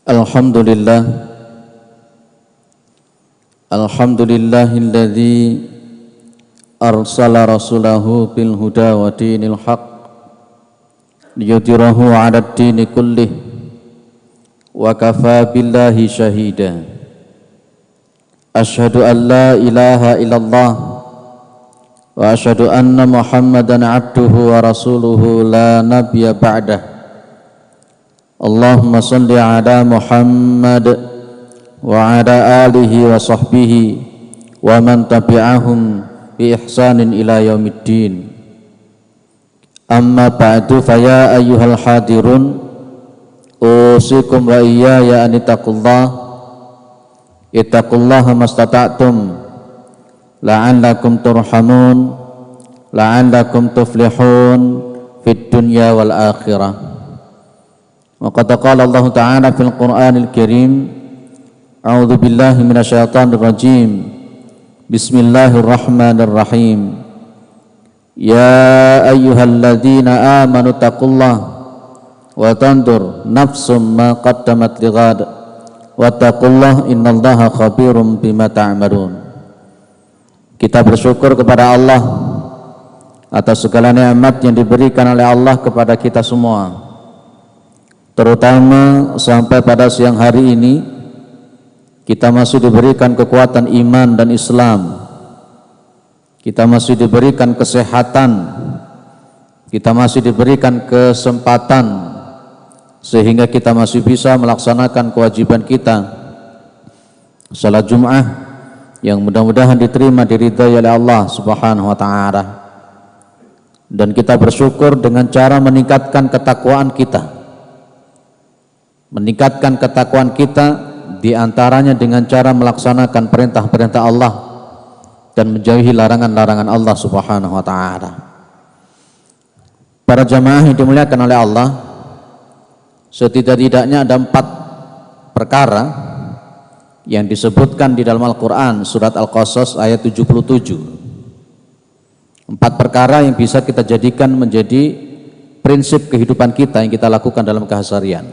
Alhamdulillah, alhamdulillahilladzi arsala rasulahu bil huda wa dinil haq liyudhhirahu 'alad dini kullih wa kafa billahi shahida. Asyhadu an la ilaha illallah wa asyhadu anna Muhammadan 'abduhu wa rasuluhu la nabiyya ba'dah. Allahumma salli ala Muhammad wa ala alihi wa sahbihi wa man tabi'ahum bi ihsanin ila yaumiddin. Amma ba'du, faya ayyuhal hadirun, usikum wa iyaya an ittaqullaha mastata'tum la'allakum turhamun la'allakum tuflihun fid dunya wal akhirah. Wa qad qala Allah Ta'ala fil Qur'anil Karim, a'udzu billahi minasyaitonir rajim. Bismillahirrahmanirrahim. Ya ayyuhalladzina amanu taqullaha wa tandur nafsum ma qaddamat lighad wa taqullaha innallaha khabirum bima ta'malun. Kita bersyukur kepada Allah atas segala nikmat yang diberikan oleh Allah kepada kita semua, terutama sampai pada siang hari ini kita masih diberikan kekuatan iman dan Islam, kita masih diberikan kesehatan, kita masih diberikan kesempatan sehingga kita masih bisa melaksanakan kewajiban kita salat Jum'ah yang mudah-mudahan diterima, diridhai oleh Allah Subhanahu wa Ta'ala. Dan kita bersyukur dengan cara meningkatkan ketakwaan kita, meningkatkan ketakwaan kita diantaranya dengan cara melaksanakan perintah-perintah Allah dan menjauhi larangan-larangan Allah Subhanahu wa Ta'ala. Para jamaah yang dimuliakan oleh Allah, setidak-tidaknya ada 4 perkara yang disebutkan di dalam Al-Quran surat Al-Qasas ayat 77. 4 perkara yang bisa kita jadikan menjadi prinsip kehidupan kita yang kita lakukan dalam keseharian,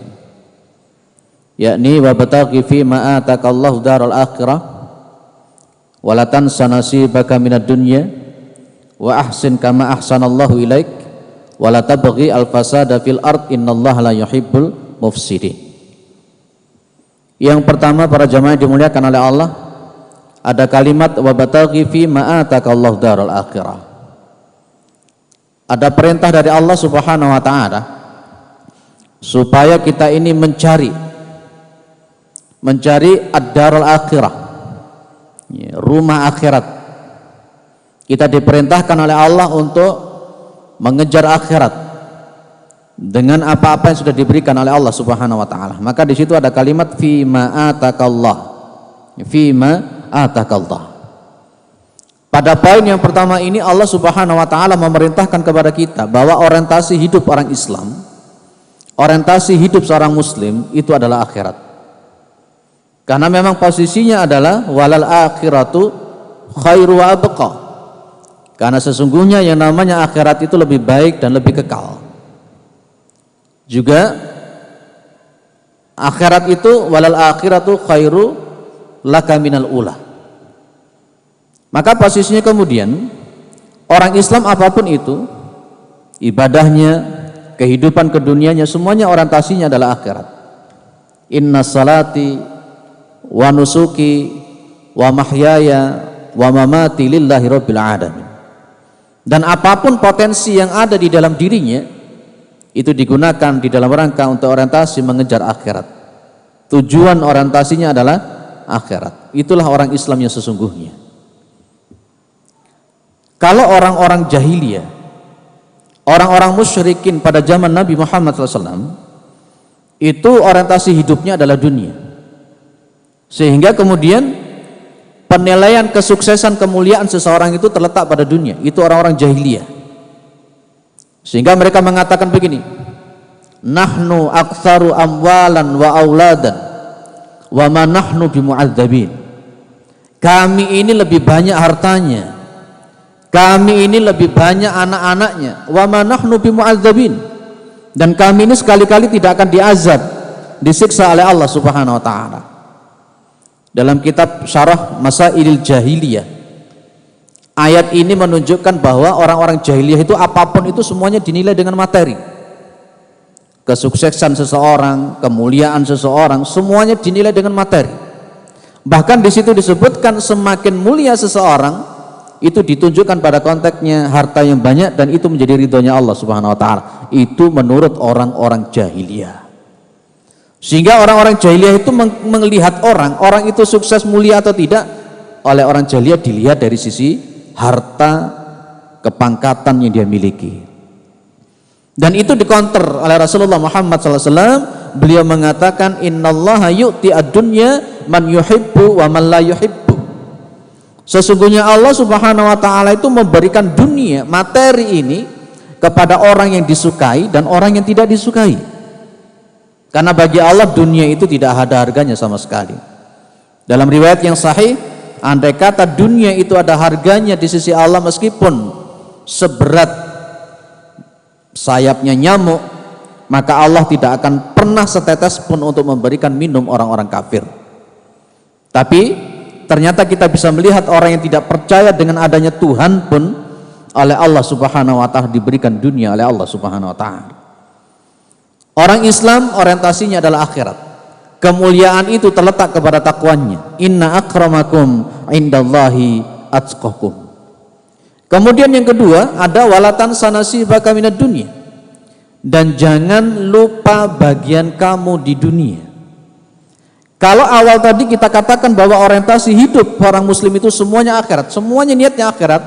yakni wabtaghi fi ma atakallahu daral akhirah wa la tansa nasibaka minad dunya wa ahsin kama ahsanallahu ilaik wa la tabghi al fasada fil ard innallaha la yuhibbul mufsidin. Yang pertama, para jamaah dimuliakan oleh Allah, ada kalimat wabtaghi fi ma atakallahu daral akhirah. Ada perintah dari Allah Subhanahu wa Ta'ala supaya kita ini mencari ad-darul akhirah, rumah akhirat. Kita diperintahkan oleh Allah untuk mengejar akhirat dengan apa-apa yang sudah diberikan oleh Allah Subhanahu wa Ta'ala. Maka di situ ada kalimat fima atakallah, fima atakallah. Pada poin yang pertama ini Allah Subhanahu wa Ta'ala memerintahkan kepada kita bahwa orientasi hidup orang Islam, orientasi hidup seorang muslim itu adalah akhirat. Karena memang posisinya adalah walal akhiratu khairu wa abqa. Karena sesungguhnya yang namanya akhirat itu lebih baik dan lebih kekal. Juga akhirat itu walal akhiratu khairu laka minal ula. Maka posisinya kemudian orang Islam apapun itu, ibadahnya, kehidupan kedunianya, semuanya orientasinya adalah akhirat. Inna salati wa nusuki wa mahyaya wa mamati lillahi rabbil alamin. Dan apapun potensi yang ada di dalam dirinya itu digunakan di dalam rangka untuk orientasi mengejar akhirat. Tujuan orientasinya adalah akhirat. Itulah orang Islam yang sesungguhnya. Kalau orang-orang jahiliyah, orang-orang musyrikin pada zaman Nabi Muhammad SAW, itu orientasi hidupnya adalah dunia. Sehingga kemudian penilaian kesuksesan, kemuliaan seseorang itu terletak pada dunia. Itu orang-orang jahiliyah. Sehingga mereka mengatakan begini, nahnu aktsaru amwalan wa auladan wa ma nahnu bimu'adzabin. Kami ini lebih banyak hartanya, kami ini lebih banyak anak-anaknya, wa ma nahnu bimu'adzabin, dan kami ini sekali-kali tidak akan diazab disiksa oleh Allah Subhanahu wa taala. Dalam kitab Syarah Masailil Jahiliyah, ayat ini menunjukkan bahwa orang-orang jahiliyah itu apapun itu semuanya dinilai dengan materi. Kesuksesan seseorang, kemuliaan seseorang, semuanya dinilai dengan materi. Bahkan di situ disebutkan semakin mulia seseorang itu ditunjukkan pada konteksnya harta yang banyak dan itu menjadi ridhonya Allah Subhanahu wa taala. Itu menurut orang-orang jahiliyah. Sehingga orang-orang jahiliyah itu melihat orang itu sukses mulia atau tidak oleh orang jahiliyah dilihat dari sisi harta, kepangkatan yang dia miliki. Dan itu dikonter oleh Rasulullah Muhammad SAW. Beliau mengatakan innallaha yu'ti ad-dunya man yuhibbu wa man la yuhibbu. Sesungguhnya Allah Subhanahu wa taala itu memberikan dunia, materi ini kepada orang yang disukai dan orang yang tidak disukai. Karena bagi Allah dunia itu tidak ada harganya sama sekali. Dalam riwayat yang sahih, andai kata dunia itu ada harganya di sisi Allah meskipun seberat sayapnya nyamuk, maka Allah tidak akan pernah setetes pun untuk memberikan minum orang-orang kafir. Tapi ternyata kita bisa melihat orang yang tidak percaya dengan adanya Tuhan pun oleh Allah Subhanahu wa taala diberikan dunia oleh Allah Subhanahu wa taala. Orang Islam orientasinya adalah akhirat. Kemuliaan itu terletak kepada takwanya. Inna akramakum indallahi atqakum. Kemudian yang kedua ada walatan sanasibaka minad dunya. Dan jangan lupa bagian kamu di dunia. Kalau awal tadi kita katakan bahwa orientasi hidup orang muslim itu semuanya akhirat, semuanya niatnya akhirat,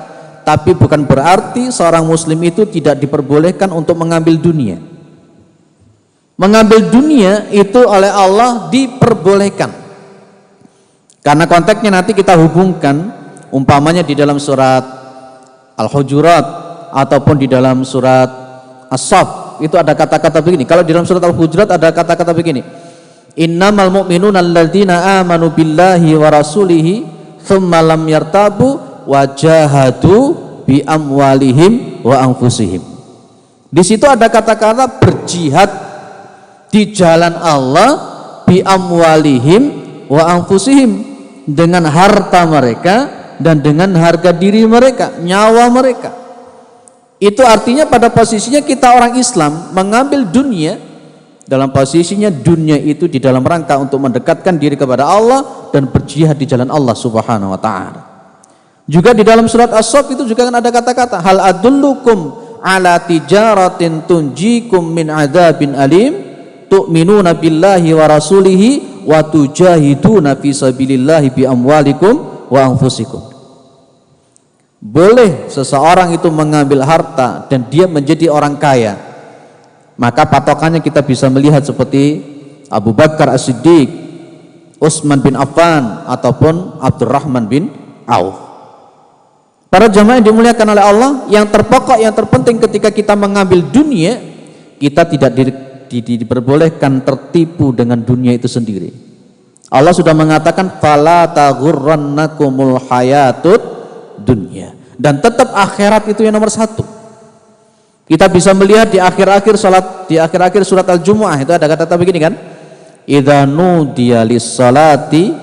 tapi bukan berarti seorang muslim itu tidak diperbolehkan untuk mengambil dunia. Mengambil dunia itu oleh Allah diperbolehkan. Karena konteksnya nanti kita hubungkan, umpamanya di dalam surat Al-Hujurat ataupun di dalam surat As-Saff, itu ada kata-kata begini. Kalau di dalam surat Al-Hujurat ada kata-kata begini. Innamal mu'minuna alladzina amanu billahi wa rasulihi thumma lam yartabu wa jahadu bi amwalihim wa anfusihim. Di situ ada kata-kata berjihad di jalan Allah bi amwalihim wa anfusihim, dengan harta mereka dan dengan harga diri mereka, nyawa mereka. Itu artinya pada posisinya kita orang Islam mengambil dunia dalam posisinya dunia itu di dalam rangka untuk mendekatkan diri kepada Allah dan berjihad di jalan Allah Subhanahu wa taala. Juga di dalam surat As-Saff itu juga kan ada kata-kata hal adullukum ala tijaratin tunjikum min adzabin alim tu'minuna billahi wa rasulihi wa tujahiduna fi sabilillahi bi amwalikum wa anfusikum. Boleh seseorang itu mengambil harta dan dia menjadi orang kaya, maka patokannya kita bisa melihat seperti Abu Bakar As-Siddiq, Utsman bin Affan ataupun Abdurrahman bin Auf. Para jamaah yang dimuliakan oleh Allah, yang terpokok, yang terpenting ketika kita mengambil dunia, kita tidak diperbolehkan tertipu dengan dunia itu sendiri. Allah sudah mengatakan fala taghurrannakumul hayatud dunya, dan tetap akhirat itu yang nomor satu. Kita bisa melihat di akhir-akhir salat, di akhir-akhir surat Al-Jumu'ah itu ada kata-kata begini kan? Idza nudiya lis-salati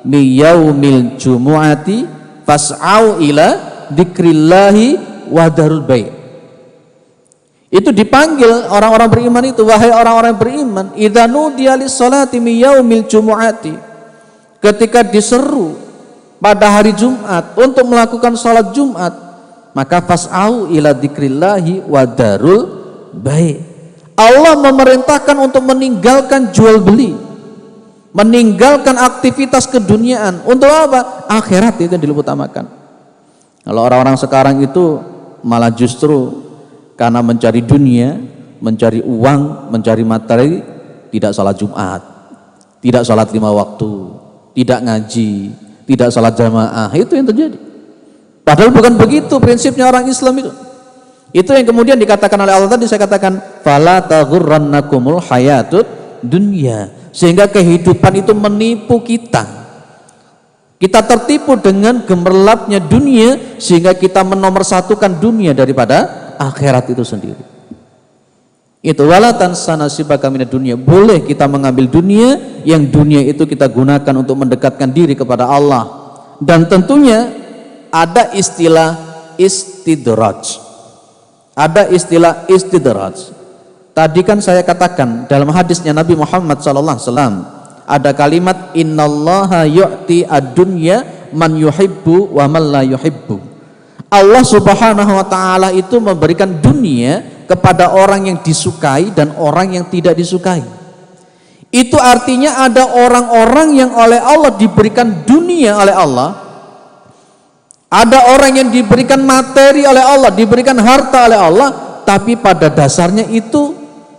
mi yaumil jumu'ati fas'au ila dzikrillahi wa darul bai'. Itu dipanggil orang-orang beriman itu, wahai orang-orang beriman, idza nudiya lis-salati mi yaumil jumu'ati. Ketika diseru pada hari Jumat untuk melakukan salat Jumat, maka fas'au ila dzikrillahi wa darul bai'. Allah memerintahkan untuk meninggalkan jual beli, meninggalkan aktivitas keduniaan. Untuk apa? Akhirat itu yang dilutamakan. Kalau orang-orang sekarang itu malah justru karena mencari dunia, mencari uang, mencari materi, tidak salat Jumat, tidak salat 5 waktu, tidak ngaji, tidak salat jamaah. Itu yang terjadi. Padahal bukan begitu prinsipnya orang Islam itu. Itu yang kemudian dikatakan oleh Allah tadi, saya katakan fala taghurrannakumul hayatud dunya, sehingga kehidupan itu menipu kita. Kita tertipu dengan gemerlapnya dunia sehingga kita menomorsatukan dunia daripada akhirat itu sendiri. Itu wala tansa nasibaka minad dunya. Boleh kita mengambil dunia, yang dunia itu kita gunakan untuk mendekatkan diri kepada Allah. Dan tentunya ada istilah istidraj. Ada istilah istidraj. Tadi kan saya katakan dalam hadisnya Nabi Muhammad SAW ada kalimat innallaha yu'ti ad-dunya man yuhibbu wa man la yuhibbu. Allah Subhanahu wa taala itu memberikan dunia kepada orang yang disukai dan orang yang tidak disukai. Itu artinya ada orang-orang yang oleh Allah diberikan dunia oleh Allah. Ada orang yang diberikan materi oleh Allah, diberikan harta oleh Allah, tapi pada dasarnya itu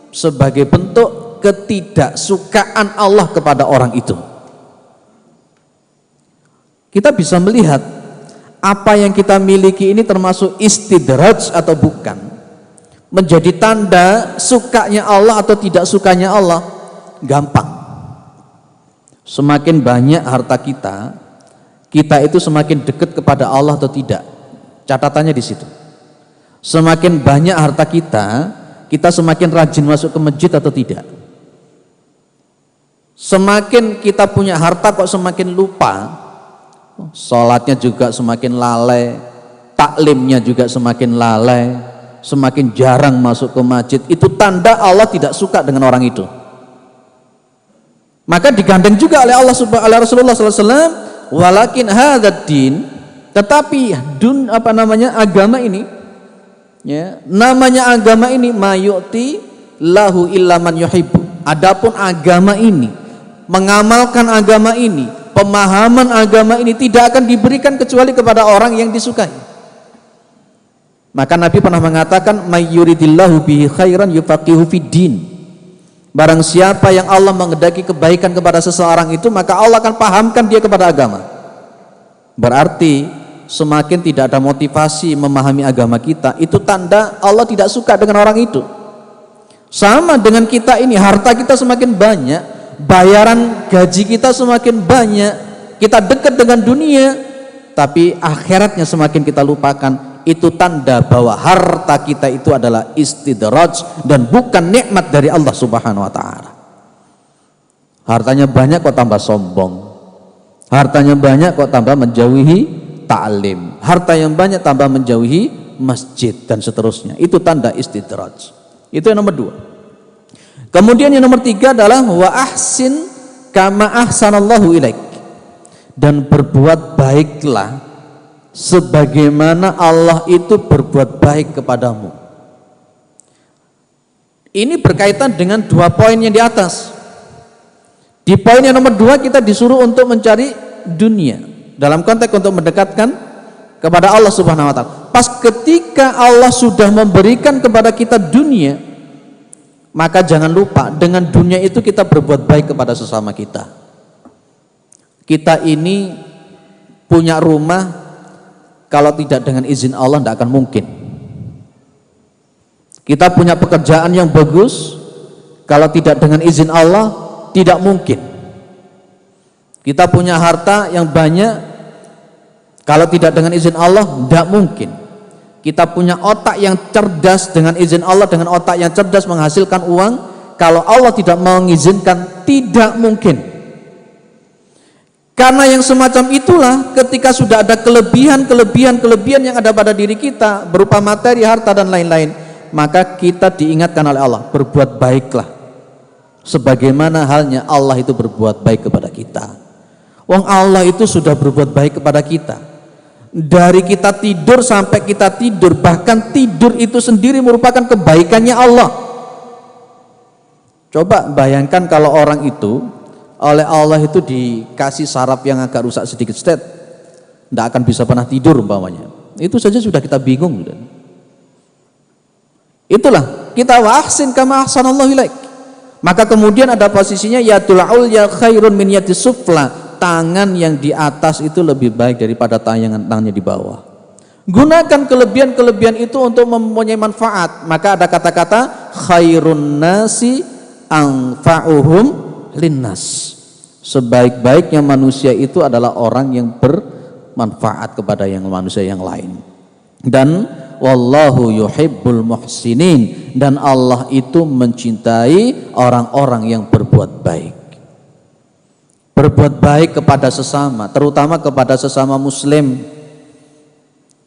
sebagai bentuk ketidaksukaan Allah kepada orang itu. Kita bisa melihat apa yang kita miliki ini termasuk istidraj atau bukan, menjadi tanda sukanya Allah atau tidak sukanya Allah. Gampang. Semakin banyak harta kita, kita itu semakin dekat kepada Allah atau tidak. Catatannya di situ. Semakin banyak harta kita, kita semakin rajin masuk ke masjid atau tidak. Semakin kita punya harta kok semakin lupa, sholatnya juga semakin lalai, taklimnya juga semakin lalai, semakin jarang masuk ke masjid. Itu tanda Allah tidak suka dengan orang itu. Maka digandeng juga oleh Allah oleh Rasulullah SAW, walakin hadzal din, tetapi agama ini, ya, namanya agama ini mayu'ti lahu illa man yuhibbu. Adapun agama ini, mengamalkan agama ini, pemahaman agama ini tidak akan diberikan kecuali kepada orang yang disukai. Maka Nabi pernah mengatakan mayyuridillahu bihi khairan yufaqihu fid din. Barang siapa yang Allah menghendaki kebaikan kepada seseorang itu, maka Allah akan pahamkan dia kepada agama. Berarti semakin tidak ada motivasi memahami agama kita, itu tanda Allah tidak suka dengan orang itu. Sama dengan kita ini, harta kita semakin banyak, bayaran gaji kita semakin banyak, kita dekat dengan dunia, tapi akhiratnya semakin kita lupakan. Itu tanda bahwa harta kita itu adalah istidraj dan bukan nikmat dari Allah Subhanahu wa taala. Hartanya banyak kok tambah sombong. Hartanya banyak kok tambah menjauhi ta'lim. Harta yang banyak tambah menjauhi masjid dan seterusnya. Itu tanda istidraj. Itu yang nomor 2. Kemudian yang nomor 3 adalah wa ahsin kama ahsanallahu ilaik. Dan berbuat baiklah sebagaimana Allah itu berbuat baik kepadamu. Ini berkaitan dengan 2 poin yang di atas. Di poin yang nomor 2 kita disuruh untuk mencari dunia dalam konteks untuk mendekatkan kepada Allah Subhanahu wa taala. Pas ketika Allah sudah memberikan kepada kita dunia, maka jangan lupa dengan dunia itu kita berbuat baik kepada sesama kita. Kita ini punya rumah, kalau tidak dengan izin Allah tidak akan mungkin. Kita punya pekerjaan yang bagus, kalau tidak dengan izin Allah tidak mungkin. Kita punya harta yang banyak, kalau tidak dengan izin Allah tidak mungkin. Kita punya otak yang cerdas, dengan izin Allah, dengan otak yang cerdas menghasilkan uang, kalau Allah tidak mengizinkan tidak mungkin. Karena yang semacam itulah, ketika sudah ada kelebihan yang ada pada diri kita berupa materi, harta dan lain-lain, maka kita diingatkan oleh Allah, berbuat baiklah sebagaimana halnya Allah itu berbuat baik kepada kita. Wong Allah itu sudah berbuat baik kepada kita. Dari kita tidur sampai kita tidur, bahkan tidur itu sendiri merupakan kebaikannya Allah. Coba bayangkan kalau orang itu oleh Allah itu dikasih saraf yang agak rusak sedikit, tidak akan bisa pernah tidur umpamanya. Itu saja sudah kita bingung. Itulah kita wahsin kama ahsanallahu ilaik. Maka kemudian ada posisinya yadul ulya khairun min yadis sufla. Tangan yang di atas itu lebih baik daripada tangannya di bawah. Gunakan kelebihan itu untuk mempunyai manfaat. Maka ada kata-kata khairun nasi anfa'uhum linnas. Sebaik-baiknya manusia itu adalah orang yang bermanfaat kepada yang manusia yang lain. Dan wallahu yuhibbul muhsinin, dan Allah itu mencintai orang-orang yang berbuat baik. Berbuat baik kepada sesama, terutama kepada sesama muslim.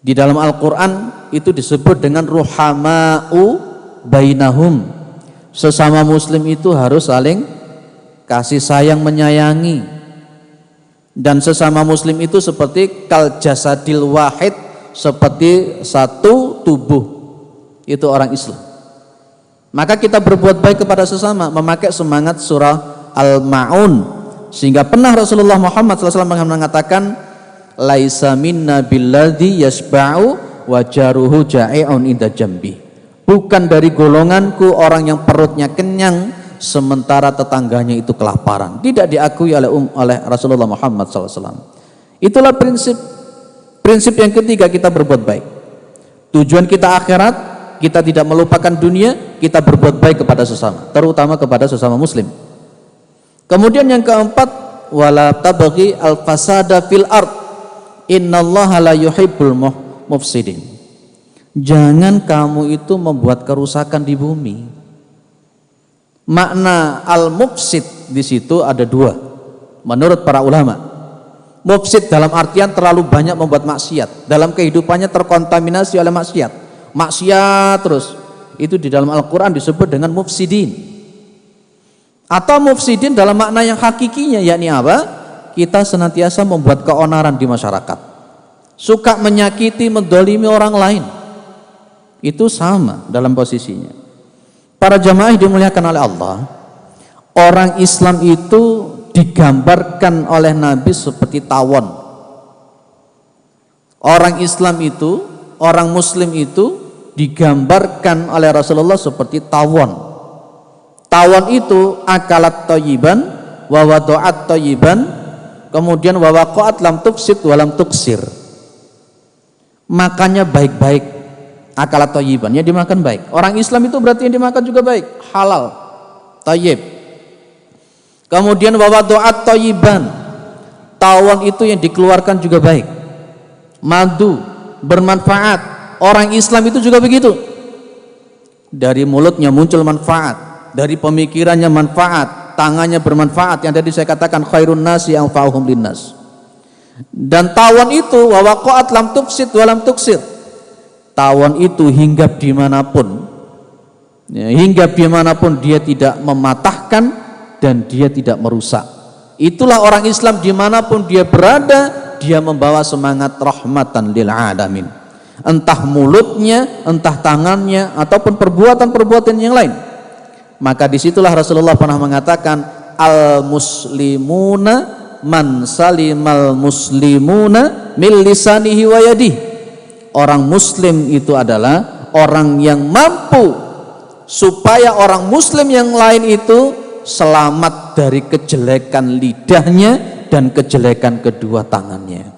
Di dalam Al-Qur'an itu disebut dengan ruhama'u bainahum. Sesama muslim itu harus saling kasih sayang menyayangi. Dan sesama muslim itu seperti kal jasadil wahid, seperti satu tubuh. Itu orang Islam. Maka kita berbuat baik kepada sesama, memakai semangat surah Al-Ma'un, sehingga pernah Rasulullah Muhammad SAW mengatakan, laisa minna billadzi yasba'u wa jaruhu ja'i'un inda jambi. Bukan dari golonganku orang yang perutnya kenyang sementara tetangganya itu kelaparan. Tidak diakui oleh Rasulullah Muhammad SAW. Itulah prinsip yang ketiga, kita berbuat baik. Tujuan kita akhirat, kita tidak melupakan dunia, kita berbuat baik kepada sesama, terutama kepada sesama muslim. Kemudian yang keempat, wala tabghi al-fasada fil ard, innallaha la yuhibbul mufsidin. Jangan kamu itu membuat kerusakan di bumi. Makna al-mufsid di situ ada dua menurut para ulama. Mufsid dalam artian terlalu banyak membuat maksiat, dalam kehidupannya terkontaminasi oleh maksiat terus. Itu di dalam Al-Qur'an disebut dengan mufsidin. Atau mufsidin dalam makna yang hakikinya, yakni apa? Kita senantiasa membuat keonaran di masyarakat, suka menyakiti, mendolimi orang lain. Itu sama dalam posisinya. Para jamaah dimuliakan oleh Allah, orang Islam itu digambarkan oleh Nabi seperti tawon. Orang Islam itu, orang muslim itu digambarkan oleh Rasulullah seperti tawon. Tawon itu akalat thayyiban wa wadu'at thayyiban, kemudian wa waqa'at lam tufsid wa lam tuksir. Makannya baik-baik, akalat thayyiban, ya dimakan baik. Orang Islam itu berarti yang dimakan juga baik, halal, thayyib. Kemudian wa wadu'at thayyiban, tawon itu yang dikeluarkan juga baik, madu, bermanfaat. Orang Islam itu juga begitu. Dari mulutnya muncul manfaat, dari pemikirannya manfaat, tangannya bermanfaat, yang tadi saya katakan khairun nasi anfa'uhum linnas. Dan tawon itu wa waqa'at lam tufsid wa lam tuksir. Tawon itu hinggap dimanapun, ya, hinggap dimanapun dia tidak mematahkan dan dia tidak merusak. Itulah orang Islam, dimanapun dia berada, dia membawa semangat rahmatan lil alamin. Entah mulutnya, entah tangannya, ataupun perbuatan-perbuatan yang lain. Maka disitulah Rasulullah pernah mengatakan, al muslimuna man salimal muslimuna min lisanihi wa yadihi. Orang muslim itu adalah orang yang mampu supaya orang muslim yang lain itu selamat dari kejelekan lidahnya dan kejelekan kedua tangannya.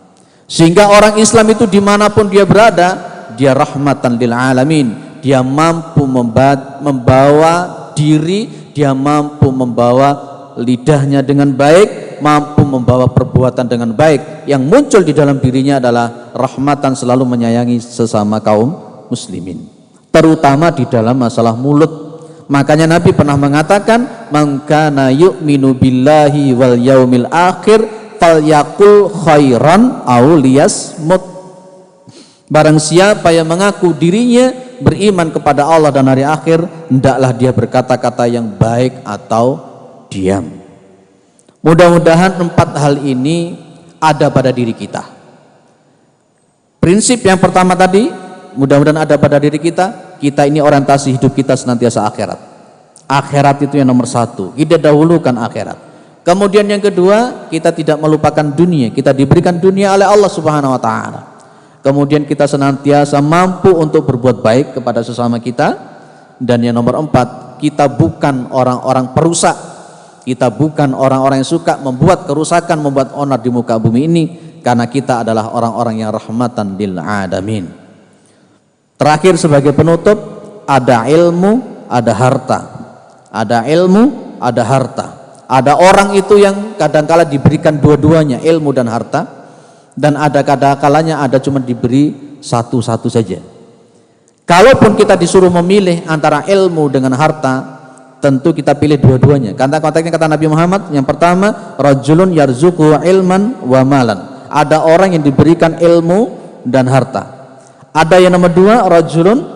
Sehingga orang Islam itu dimanapun dia berada, dia rahmatan lil alamin. Dia mampu membawa diri, dia mampu membawa lidahnya dengan baik, mampu membawa perbuatan dengan baik. Yang muncul di dalam dirinya adalah rahmatan, selalu menyayangi sesama kaum muslimin, terutama di dalam masalah mulut. Makanya Nabi pernah mengatakan, man kana yu'minu billahi wal yaumil akhir falyaqul khairan aw liyasmut. Barang siapa yang mengaku dirinya beriman kepada Allah dan hari akhir, hendaklah dia berkata-kata yang baik atau diam. Mudah-mudahan 4 hal ini ada pada diri kita. Prinsip yang pertama tadi, mudah-mudahan ada pada diri kita. Kita ini orientasi hidup kita senantiasa akhirat. Akhirat itu yang nomor 1, kita dahulukan akhirat. Kemudian yang kedua, kita tidak melupakan dunia. Kita diberikan dunia oleh Allah Subhanahu wa taala. Kemudian kita senantiasa mampu untuk berbuat baik kepada sesama kita. Dan yang nomor 4, kita bukan orang-orang perusak. Kita bukan orang-orang yang suka membuat kerusakan, membuat onar di muka bumi ini, karena kita adalah orang-orang yang rahmatan lil alamin. Terakhir sebagai penutup, ada ilmu, ada harta. Ada ilmu, ada harta. Ada orang itu yang kadangkala diberikan dua-duanya, ilmu dan harta, dan ada kadangkalanya ada cuma diberi satu-satu saja. Kalaupun kita disuruh memilih antara ilmu dengan harta, tentu kita pilih dua-duanya. Konteksnya kata Nabi Muhammad, yang pertama, rajulun yarzuqu ilman wa malan. Ada orang yang diberikan ilmu dan harta. Ada yang nomor dua, rajulun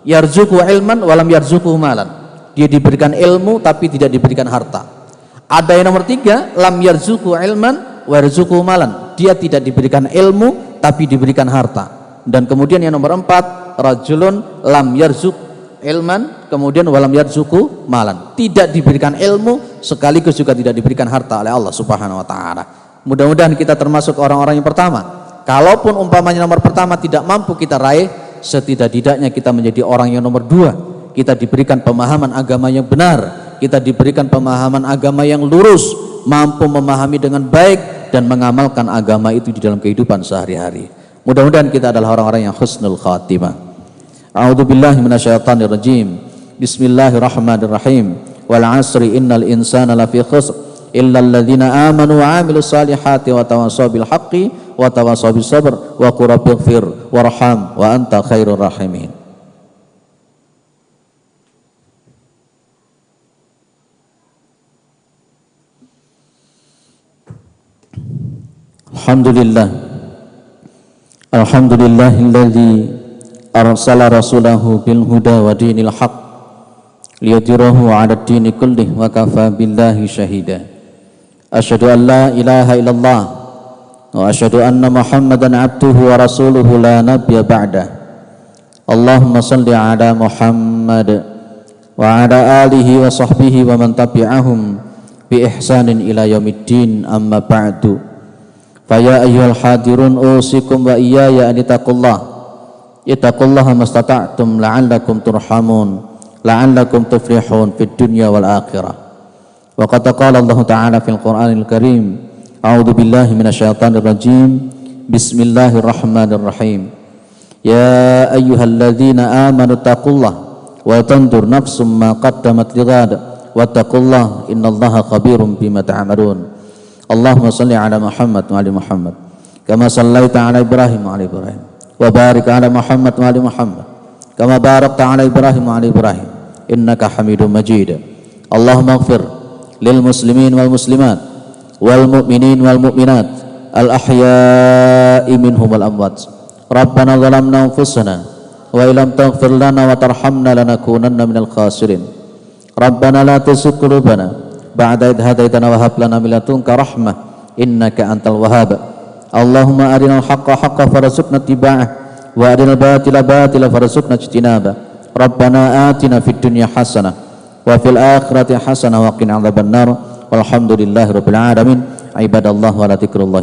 yarzuqu ilman wa lam yarzuqu malan. Dia diberikan ilmu tapi tidak diberikan harta. Ada yang nomor tiga, lam yarzuqu ilman wa yarzuqu malan. Dia tidak diberikan ilmu tapi diberikan harta. Dan kemudian yang nomor empat, rajulun lam yarzuq ilman, kemudian walam yarzuqu malan. Tidak diberikan ilmu sekaligus juga tidak diberikan harta oleh Allah Subhanahu wa taala. Mudah-mudahan kita termasuk orang-orang yang pertama. Kalaupun umpamanya nomor pertama tidak mampu kita raih, setidak-tidaknya kita menjadi orang yang nomor dua. Kita diberikan pemahaman agama yang benar, kita diberikan pemahaman agama yang lurus, mampu memahami dengan baik dan mengamalkan agama itu di dalam kehidupan sehari-hari. Mudah-mudahan kita adalah orang-orang yang husnul khatimah. A'udzubillahi minasyaitonirrajim. Bismillahirrahmanirrahim. Wal 'asri innal insana lafi khusr illal ladzina amanu wa 'amilus solihati wa tawassaw bil haqqi wa tawassaw bis sabr wa qur rabbighfir warham wa anta khairur rahimin. Alhamdulillah. Alhamdulillahilladzi arsala rasulahu bil huda wa dinil haq liyudhhirahu 'ala ad-dini kullih wa kafa billahi shahida. Asyhadu an la ilaha illallah wa asyhadu anna Muhammadan 'abduhu wa rasuluhu la nabiyya ba'dah. Allahumma shalli 'ala Muhammad wa 'ala alihi wa sahbihi wa man tabi'ahum bi ihsanin ila yaumiddin, amma ba'du. Faya ayyuhal hadirun usikum wa iyaya an ittaqullaha mastata'tum la'allakum turhamun la'allakum tuflihun fid dunya wal akhirah. Wa qad qala Allah ta'ala fil Qur'anil Karim, a'udzu billahi minasyaitonir rajim. Bismillahirrahmanirrahim. Ya ayyuhalladzina amanu taqullaha wa tandur nafsum ma qaddamat lighad wattaqullaha innallaha khabirum bima ta'malun. Allahumma salli ala Muhammad wa ali Muhammad kama sallaita ala Ibrahim wa ali Ibrahim wa barik ala Muhammad wa ali Muhammad kama barakta ala Ibrahim wa ali Ibrahim innaka Hamidum Majid. Allahumma ighfir lil muslimin wal muslimat wal mu'minin wal mu'minat al ahya'i minhum wal amwat. Rabbana zalamna anfusana wa illam taghfir lana wa tarhamna lanakunanna minal khasirin. Rabbana la tuzigh qulubana ba'da idh hadaitana wa hab lana min ladunka rahmah innaka antal wahhab. Allahumma arinal haqqa haqqan farzuqna ittiba'ah wa arinal batila batila farzuqna ijtinabah. Rabbana atina fid dunya hasanah wa fil akhirati hasanah wa qina adzabannar. Walhamdulillahirabbil alamin. Ibadallah wa la dzikrullahi